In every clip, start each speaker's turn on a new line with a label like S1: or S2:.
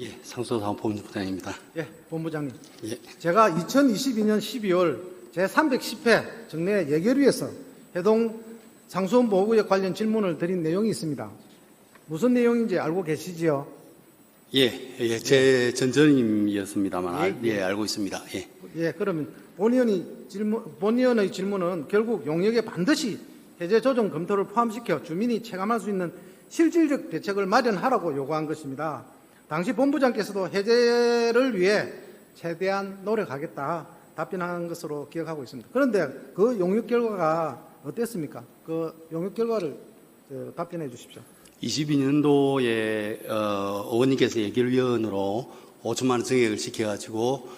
S1: 예, 상수도사업본부장입니다.
S2: 예, 본부장님.
S1: 예,
S2: 제가 2022년 12월 제310회 정례 예결위에서 해동 상수원 보호구역 관련 질문을 드린 내용이 있습니다. 무슨 내용인지 알고 계시지요?
S1: 예, 제 전전임이었습니다만,
S2: 예,
S1: 알고 있습니다. 예,
S2: 예, 그러면 본의원의 질문은 결국 용역에 반드시 해제 조정 검토를 포함시켜 주민이 체감할 수 있는 실질적 대책을 마련하라고 요구한 것입니다. 당시 본부장께서도 해제를 위해 최대한 노력하겠다 답변한 것으로 기억하고 있습니다. 그런데 그 용역 결과가 어땠습니까? 그 용역 결과를 답변해 주십시오.
S1: 22년도에 의원님께서 예결위원으로 5천만 원 증액을 시켜가지고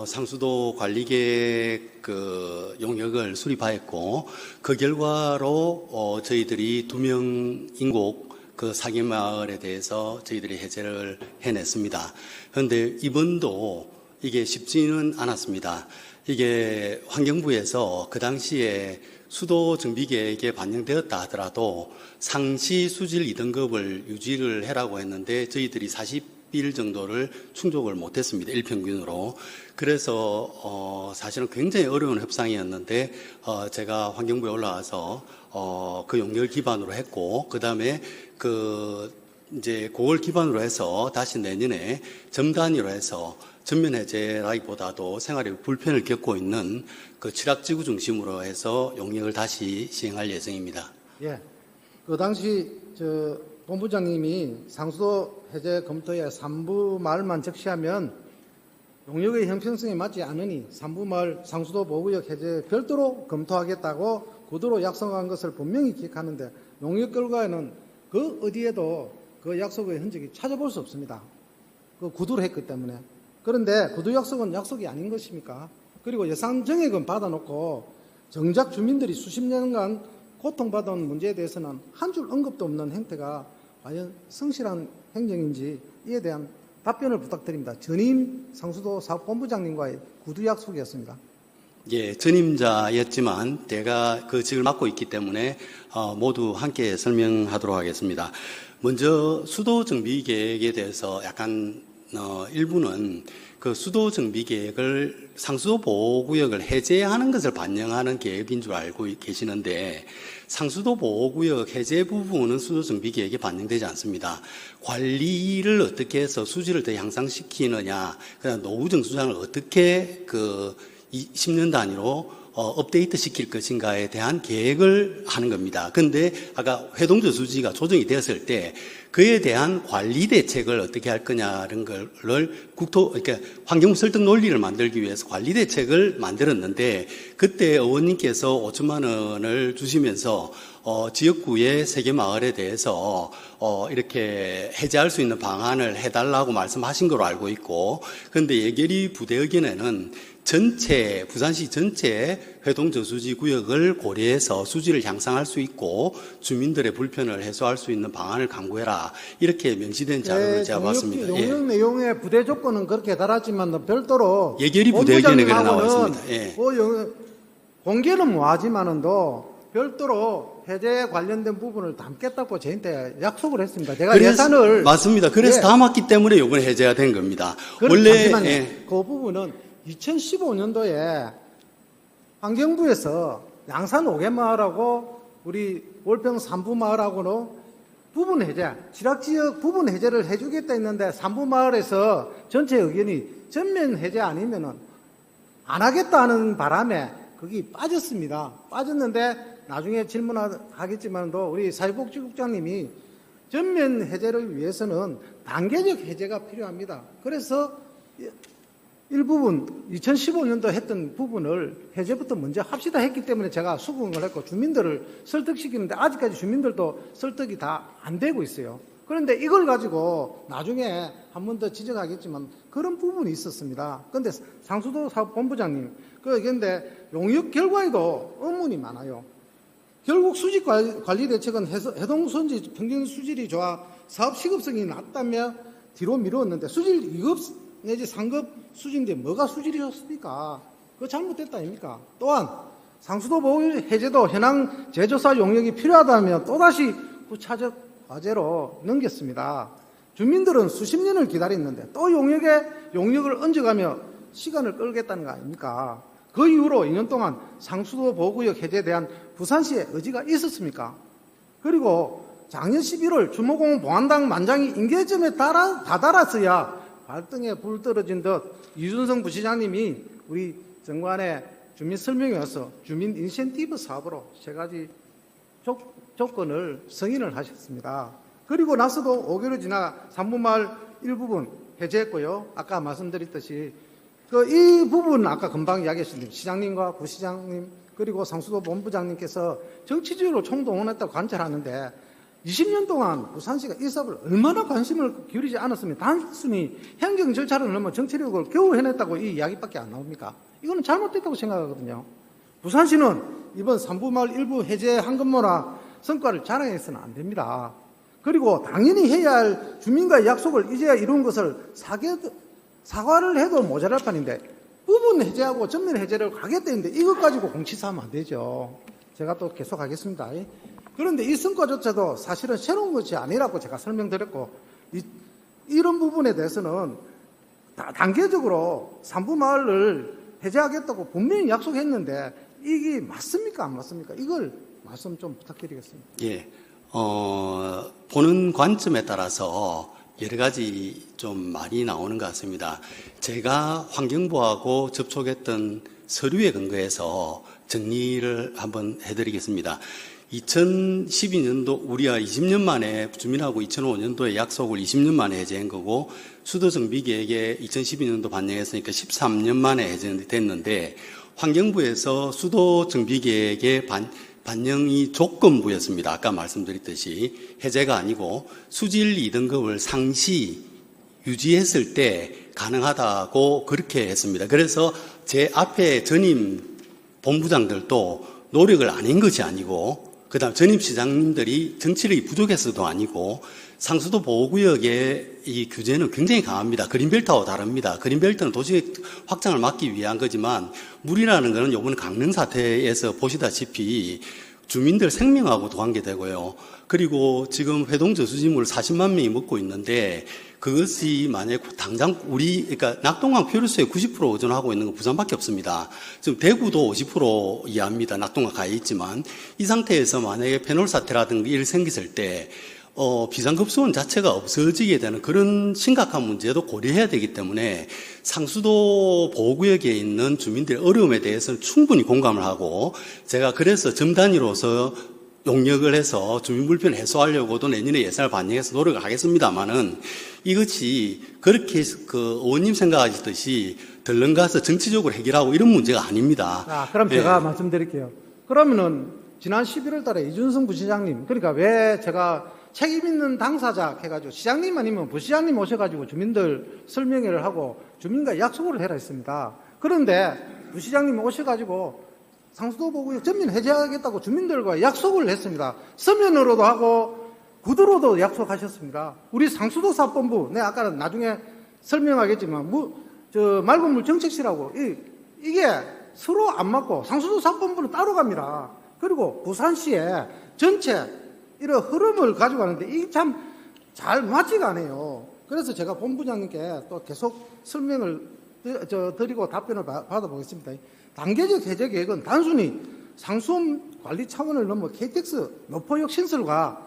S1: 상수도 관리계획 그 용역을 수립하였고 그 결과로 저희들이 2명 인곡 그 사기마을에 대해서 저희들이 해제를 해냈습니다. 그런데 이번도 이게 쉽지는 않았습니다. 이게 환경부에서 그 당시에 수도 정비계획에 반영되었다 하더라도 상시 수질 2등급을 유지를 해라고 했는데 저희들이 40일 정도를 충족을 못했습니다. 일평균으로. 그래서 사실은 굉장히 어려운 협상이었는데 제가 환경부에 올라와서 그 용역을 기반으로 했고 그다음에 이제 그걸 기반으로 해서 다시 내년에 점 단위로 해서 전면 해제라기보다도 생활에 불편을 겪고 있는 그 칠학지구 중심으로 해서 용역을 다시 시행할 예정입니다.
S2: 예. 그 당시 본부장님이 상수도 해제 검토에 3부 마을만 적시하면 용역의 형평성에 맞지 않으니 3부 마을 상수도 보호구역 해제 별도로 검토하겠다고 구두로 약속한 것을 분명히 기억하는데 용역 결과에는 그 어디에도 그 약속의 흔적이 찾아볼 수 없습니다. 그 구두로 했기 때문에. 그런데 구두 약속은 약속이 아닌 것입니까? 그리고 예산 정액은 받아놓고 정작 주민들이 수십 년간 고통받은 문제에 대해서는 한 줄 언급도 없는 행태가 과연 성실한 행정인지 이에 대한 답변을 부탁드립니다. 전임 상수도 사업본부장님과의 구두 약속이었습니다.
S1: 예, 전임자였지만 제가 그 직을 맡고 있기 때문에 모두 함께 설명하도록 하겠습니다. 먼저 수도 정비 계획에 대해서 약간 일부는 그 수도 정비 계획을 상수도 보호구역을 해제하는 것을 반영하는 계획인 줄 알고 계시는데 상수도 보호구역 해제 부분은 수도 정비 계획에 반영되지 않습니다. 관리를 어떻게 해서 수질을 더 향상시키느냐, 그다음 노후 정수장을 어떻게 10년 단위로 업데이트 시킬 것인가에 대한 계획을 하는 겁니다. 그런데 아까 회동저수지가 조정이 되었을 때 그에 대한 관리 대책을 어떻게 할 거냐는 거를 그러니까 환경 설득 논리를 만들기 위해서 관리 대책을 만들었는데 그때 의원님께서 5천만 원을 주시면서 지역구의 3개 마을에 대해서 이렇게 해제할 수 있는 방안을 해달라고 말씀하신 걸로 알고 있고 그런데 예결위 부대 의견에는 부산시 전체 회동저수지 구역을 고려해서 수질을 향상할 수 있고 주민들의 불편을 해소할 수 있는 방안을 강구해라. 이렇게 명시된 자료를 제가 봤습니다.
S2: 용역 내용의 부대 조건은 그렇게 달았지만 별도로
S1: 예결위 부대 의견에 그래 나와 있습니다. 예.
S2: 공개는 뭐하지만은도 별도로 해제 관련된 부분을 담겠다고 저한테 약속을 했습니다. 제가 예산을
S1: 맞습니다. 그래서 담았기 때문에 이번에 해제가 된 겁니다.
S2: 잠시만요. 그 부분은 2015년도에 환경부에서 양산 5개 마을하고 우리 월평 3부 마을하고는 부분 해제, 지락지역 부분 해제를 해주겠다 했는데 3부 마을에서 전체 의견이 전면 해제 아니면은 안 하겠다는 바람에 거기 빠졌습니다. 빠졌는데 나중에 질문하겠지만도 우리 사회복지국장님이 전면 해제를 위해서는 단계적 해제가 필요합니다. 그래서 일부분 2015년도 했던 부분을 해제부터 먼저 합시다 했기 때문에 제가 수긍을 했고 주민들을 설득시키는데 아직까지 주민들도 설득이 다 안 되고 있어요. 그런데 이걸 가지고 나중에 한 번 더 지적하겠지만 그런 부분이 있었습니다. 그런데 상수도 사업본부장님 그런데 용역 결과에도 의문이 많아요. 결국 수질 관리 대책은 해동선지 평균 수질이 좋아 사업 시급성이 낮다며 뒤로 미루었는데 수질 2급 내지 상급 수준인데 뭐가 수질이 좋습니까? 그거 잘못됐다 아닙니까? 또한 상수도 보호 해제도 현황 제조사 용역이 필요하다며 또다시 부차적 과제로 넘겼습니다. 주민들은 수십 년을 기다렸는데 또 용역을 얹어가며 시간을 끌겠다는 거 아닙니까? 그 이후로 2년 동안 상수도 보호구역 해제에 대한 부산시의 의지가 있었습니까? 그리고 작년 11월 주모공원 보안당 만장이 인계점에 다다랐어야 발등에 불 떨어진 듯 이준성 부시장님이 우리 정관의 주민 설명에 와서 주민 인센티브 사업으로 세 가지 조건을 승인을 하셨습니다. 그리고 나서도 5개월이 지나 3분마을 일부분 해제했고요. 아까 말씀드렸듯이 이 부분 아까 금방 이야기하셨는데 시장님과 부시장님 그리고 상수도 본부장님께서 정치적으로 총동원했다고 관찰하는데 20년 동안 부산시가 이 사업을 얼마나 관심을 기울이지 않았으면 단순히 행정 절차를 넘어 정치력을 겨우 해냈다고 이 이야기밖에 안 나옵니까? 이거는 잘못됐다고 생각하거든요. 부산시는 이번 3부마을 일부 해제한 것모나 성과를 자랑해서는 안 됩니다. 그리고 당연히 해야 할 주민과의 약속을 이제야 이룬 것을 사과를 해도 모자랄 판인데 부분 해제하고 전면 해제를 가겠다는데 이것 가지고 공치싸우면 안 되죠. 제가 또 계속하겠습니다. 그런데 이 성과조차도 사실은 새로운 것이 아니라고 제가 설명드렸고 이런 부분에 대해서는 단계적으로 3부마을을 해제하겠다고 분명히 약속했는데 이게 맞습니까? 안 맞습니까? 이걸 말씀 좀 부탁드리겠습니다.
S1: 예, 보는 관점에 따라서 여러 가지 좀 말이 나오는 것 같습니다. 제가 환경부하고 접촉했던 서류에 근거해서 정리를 한번 해드리겠습니다. 2012년도 우리가 20년 만에 주민하고 2005년도에 약속을 20년 만에 해제한 거고 수도정비계획에 2012년도 반영했으니까 13년 만에 해제됐는데 환경부에서 수도정비계획의 반영이 조건부였습니다. 아까 말씀드렸듯이 해제가 아니고 수질 2등급을 상시 유지했을 때 가능하다고 그렇게 했습니다. 그래서 제 앞에 전임 본부장들도 노력을 안 한 것이 아니고 그다음 전임 시장님들이 정치력이 부족해서도 아니고 상수도 보호구역의 이 규제는 굉장히 강합니다. 그린벨트하고 다릅니다. 그린벨트는 도시 확장을 막기 위한 거지만 물이라는 것은 이번 강릉 사태에서 보시다시피 주민들 생명하고도 관계되고요. 그리고 지금 회동 저수지물 40만 명이 먹고 있는데 그것이 만약에 당장 그러니까 낙동강 표류수의 90% 의존하고 있는 건 부산밖에 없습니다. 지금 대구도 50% 이하입니다. 낙동강 가에 있지만 이 상태에서 만약에 페놀 사태라든가 일이 생겼을 때 비상급수원 자체가 없어지게 되는 그런 심각한 문제도 고려해야 되기 때문에 상수도 보호구역에 있는 주민들의 어려움에 대해서는 충분히 공감을 하고 제가 그래서 점 단위로서 용역을 해서 주민 불편 해소하려고도 내년에 예산을 반영해서 노력을 하겠습니다만은 이것이 그렇게 그 의원님 생각하시듯이 덜렁가서 정치적으로 해결하고 이런 문제가 아닙니다.
S2: 자, 그럼 제가 말씀드릴게요. 그러면은 지난 11월 달에 이준성 부시장님, 그러니까 왜 제가 책임 있는 당사자 해가지고 시장님 아니면 부시장님 오셔가지고 주민들 설명회를 하고 주민과 약속을 해라 했습니다. 그런데 부시장님 오셔가지고 상수도 보호구역 전면 해제하겠다고 주민들과 약속을 했습니다. 서면으로도 하고 구두로도 약속하셨습니다. 우리 상수도 사업본부, 네, 아까 나중에 설명하겠지만 맑은 물 정책실하고 이게 서로 안 맞고 상수도 사업본부는 따로 갑니다. 그리고 부산시에 전체 이런 흐름을 가지고 가는데 이게 참 잘 맞지가 않아요. 그래서 제가 본부장님께 또 계속 설명을 드리고 답변을 받아보겠습니다. 단계적 해제 계획은 단순히 상수원 관리 차원을 넘어 KTX 노포역 신설과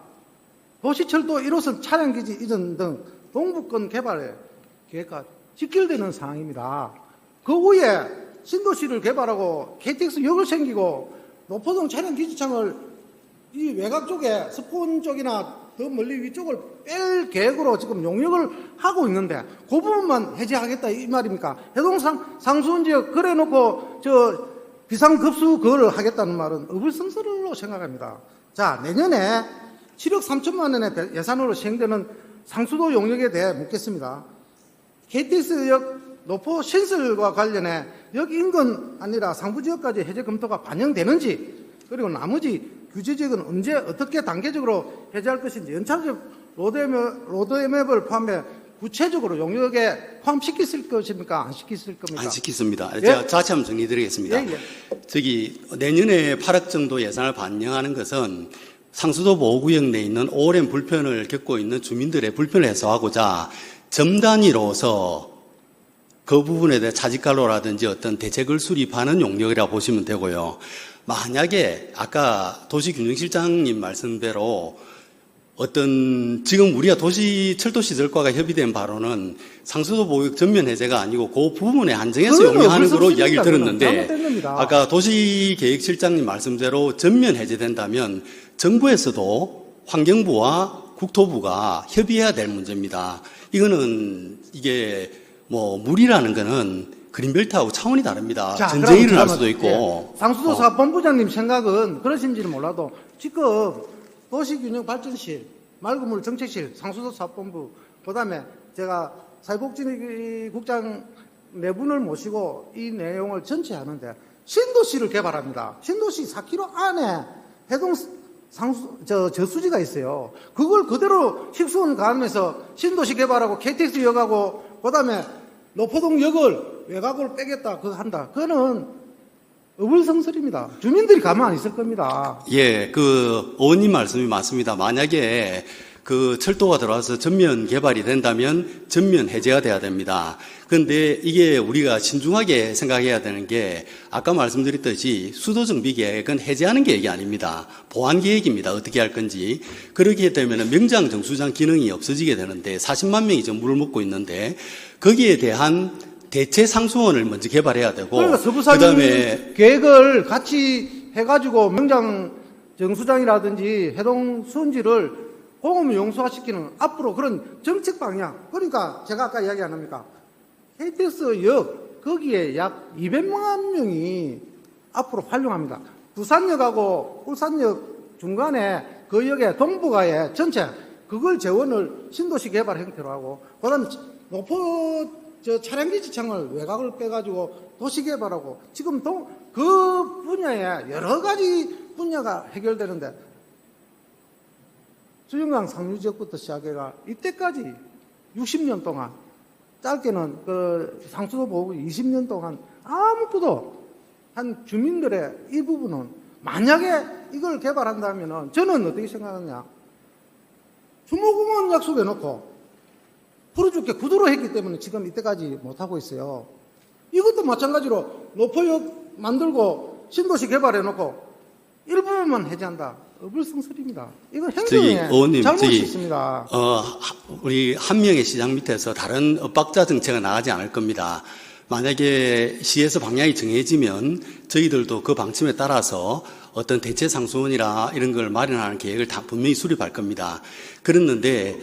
S2: 도시철도 1호선 차량기지 이전 등 동부권 개발 계획과 직결되는 사항입니다. 그 후에 신도시를 개발하고 KTX 역을 생기고 노포동 차량기지창을 이 외곽 쪽에 스폰 쪽이나 더 멀리 위쪽을 뺄 계획으로 지금 용역을 하고 있는데 그 부분만 해제하겠다 이 말입니까? 해동상 상수원 지역 그래 놓고 비상급수 그걸 하겠다는 말은 어불성설로 생각합니다. 자, 내년에 7억 3천만 원의 예산으로 시행되는 상수도 용역에 대해 묻겠습니다. KTX역 노포 신설과 관련해 역 인근 아니라 상부지역까지 해제 검토가 반영되는지 그리고 나머지 규제지역은 언제 어떻게 단계적으로 해제할 것인지 연차적 로드맵을 포함해 구체적으로 용역에 포함시켰을 것입니까? 안 시켰을 겁니까?
S1: 안 시켰습니다.
S2: 예?
S1: 제가 다시 한번 정리드리겠습니다.
S2: 예.
S1: 내년에 8억 정도 예산을 반영하는 것은 상수도 보호구역 내에 있는 오랜 불편을 겪고 있는 주민들의 불편을 해소하고자 점 단위로서 그 부분에 대해 차직관로라든지 어떤 대책을 수립하는 용역이라고 보시면 되고요. 만약에 아까 도시균형실장님 말씀대로 어떤 지금 우리가 철도시설과가 협의된 바로는 상수도 보호구역 전면 해제가 아니고 그 부분에 한정해서
S2: 그거는
S1: 용역하는 거로
S2: 없었습니다.
S1: 이야기를 들었는데
S2: 잘못된 겁니다.
S1: 아까 도시계획실장님 말씀대로 전면 해제된다면 정부에서도 환경부와 국토부가 협의해야 될 문제입니다. 이게 뭐 물이라는 거는 그린벨트하고 차원이 다릅니다.
S2: 자,
S1: 전쟁이
S2: 그럼
S1: 일어날
S2: 그러면,
S1: 수도 있고.
S2: 예, 상수도사 본부장님 생각은 그러신지는 몰라도 지금 도시균형발전실, 맑은물 정책실, 상수도사본부, 그다음에 제가 사회복지국장 네 분을 모시고 이 내용을 전체 하는데 신도시를 개발합니다. 신도시 4km 안에 해동 저수지가 있어요. 그걸 그대로 식수원을 가면서 신도시 개발하고 KTX역하고 그다음에 노포동역을 외곽으로 빼겠다 그거 한다. 그거는 어불성설입니다. 주민들이 가만 안 있을 겁니다.
S1: 예, 그 의원님 말씀이 맞습니다. 만약에 그 철도가 들어와서 전면 개발이 된다면 전면 해제가 돼야 됩니다. 그런데 이게 우리가 신중하게 생각해야 되는 게 아까 말씀드렸듯이 수도 정비 계획은 해제하는 계획이 아닙니다. 보완 계획입니다. 어떻게 할 건지. 그렇게 되면 명장 정수장 기능이 없어지게 되는데 40만 명이 지금 물을 먹고 있는데 거기에 대한 대체 상수원을 먼저 개발해야 되고
S2: 그러니까 서부산
S1: 그다음에
S2: 계획을 같이 해가지고 명장 정수장이라든지 해동 수원지를 공업 용수화시키는 앞으로 그런 정책 방향. 그러니까 제가 아까 이야기 안 합니까? KTX역 거기에 약 200만 명이 앞으로 활용합니다. 부산역하고 울산역 중간에 그 역의 동부가에 전체 그걸 재원을 신도시 개발 형태로 하고 그다음에 노포 차량기지창을 외곽을 빼가지고 도시 개발하고 지금 그 분야에 여러 가지 분야가 해결되는데 수영강 상류지역부터 시작해가 이때까지 60년 동안 짧게는 그 상수도 보고 20년 동안 아무것도 한 주민들의 이 부분은 만약에 이걸 개발한다면은 저는 어떻게 생각하느냐. 주무공원 약속해놓고 풀어줄게 구도로 했기 때문에 지금 이때까지 못하고 있어요. 이것도 마찬가지로 노포역 만들고 신도시 개발해놓고 일부분만 해제한다. 어불성설입니다. 이건 행정에 잘못이 있습니다.
S1: 우리 한 명의 시장 밑에서 다른 엇박자 정책은 나가지 않을 겁니다. 만약에 시에서 방향이 정해지면 저희들도 그 방침에 따라서 어떤 대체 상수원이라 이런 걸 마련하는 계획을 다 분명히 수립할 겁니다. 그랬는데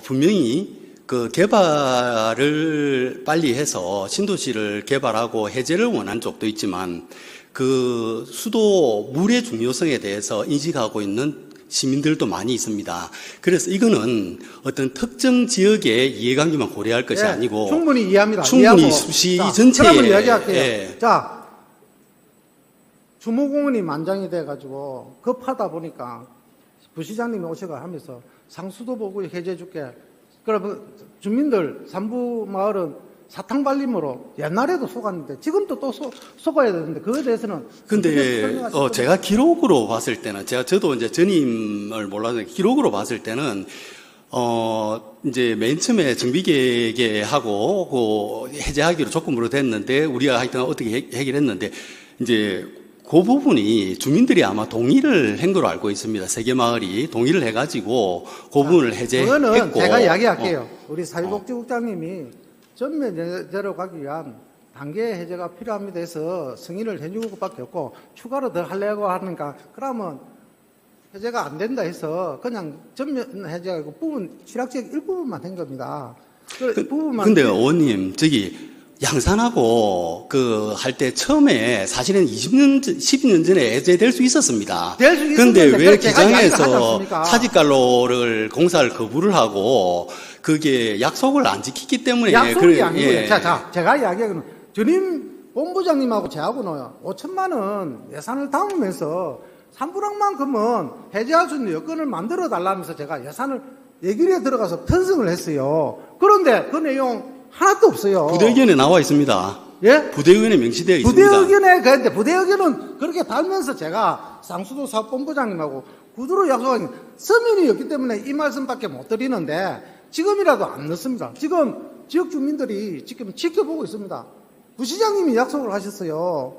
S1: 분명히 그 개발을 빨리 해서 신도시를 개발하고 해제를 원하는 쪽도 있지만 그 수도 물의 중요성에 대해서 인식하고 있는 시민들도 많이 있습니다. 그래서 이거는 어떤 특정 지역의 이해관계만 고려할 것이 아니고
S2: 충분히 이해합니다.
S1: 충분히
S2: 이해하고.
S1: 수시
S2: 자,
S1: 전체에
S2: 그러면 이야기할게요.
S1: 예.
S2: 자, 주무공원이 만장이 돼가지고 급하다 보니까 부시장님이 오셔가 하면서 상수도 보고 해제해줄게. 그러면 주민들 삼부 마을은 사탕발림으로 옛날에도 속았는데 지금도 또 속아야 되는데 그거에 대해서는
S1: 근데 제가 기록으로 봤을 때는 저도 이제 전임을 몰라서 기록으로 봤을 때는 이제 맨 처음에 정비계획하고 그 해제하기로 조건으로 됐는데 우리가 하여튼 어떻게 해결했는데 이제 그 부분이 주민들이 아마 동의를 한 걸로 알고 있습니다. 세 개 마을이 동의를 해가지고 그 부분을 해제했고.
S2: 그거는 제가 이야기할게요. 우리 사회복지국장님이 전면 해제로 가기 위한 단계 해제가 필요합니다 해서 승인을 해준 것밖에 없고 추가로 더 하려고 하니까 그러면 해제가 안 된다 해서 그냥 전면 해제가 부분 취락지역 일부분만 된 겁니다. 그 부분만.
S1: 근데 의원님 양산하고 할 때 처음에 사실은 12년 전에 해제될 수 있었습니다.
S2: 될 수
S1: 근데
S2: 있었는데
S1: 왜
S2: 제가 이야기를 하지
S1: 기장에서
S2: 않습니까?
S1: 차직관로를 공사를 거부를 하고 그게 약속을 안 지켰기 때문에
S2: 약속이 아니고요.
S1: 예.
S2: 자, 제가 이야기하기는 전임 본부장님하고 저하고는 5천만 원 예산을 담으면서 산부랑만큼은 해제할 수 있는 여건을 만들어 달라면서 제가 예산을 얘기를 들어가서 편성을 했어요. 그런데 그 내용 하나도 없어요.
S1: 부대의견에 나와 있습니다.
S2: 예?
S1: 부대의견에 명시되어 있습니다.
S2: 부대의견에 그런데 부대의견은 그렇게 달면서 제가 상수도 사업본부장님하고 구두로 약속한 서민이었기 때문에 이 말씀밖에 못 드리는데 지금이라도 안 넣습니다. 지금 지역 주민들이 지금 지켜보고 있습니다. 부시장님이 약속을 하셨어요.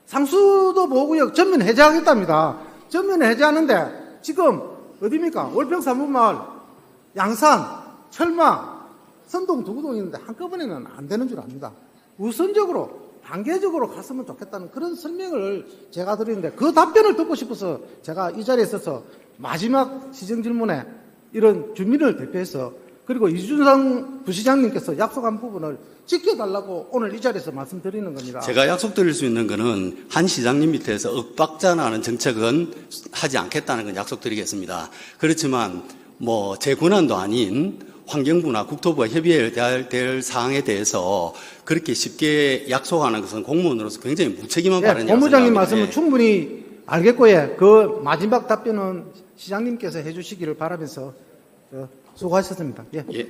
S2: 상수도 보호구역 전면 해제하겠답니다. 전면 해제하는데 지금 어디입니까? 월평 3분마을, 양산, 철마, 선동, 두구동 있는데 한꺼번에는 안 되는 줄 압니다. 우선적으로 단계적으로 갔으면 좋겠다는 그런 설명을 제가 드리는데 그 답변을 듣고 싶어서 제가 이 자리에 있어서 마지막 시정 질문에 이런 주민을 대표해서 그리고 이준상 부시장님께서 약속한 부분을 지켜달라고 오늘 이 자리에서 말씀드리는 겁니다.
S1: 제가 약속드릴 수 있는 것은 한 시장님 밑에서 윽박자나는 정책은 하지 않겠다는 건 약속드리겠습니다. 그렇지만 뭐 제 권한도 아닌 환경부나 국토부가 협의해야 될 사항에 대해서 그렇게 쉽게 약속하는 것은 공무원으로서 굉장히 무책임한 발언이라고
S2: 본부장님
S1: 생각합니다.
S2: 말씀은 충분히 알겠고요. 그 마지막 답변은 시장님께서 해주시기를 바라면서 수고하셨습니다. 예.
S1: 예.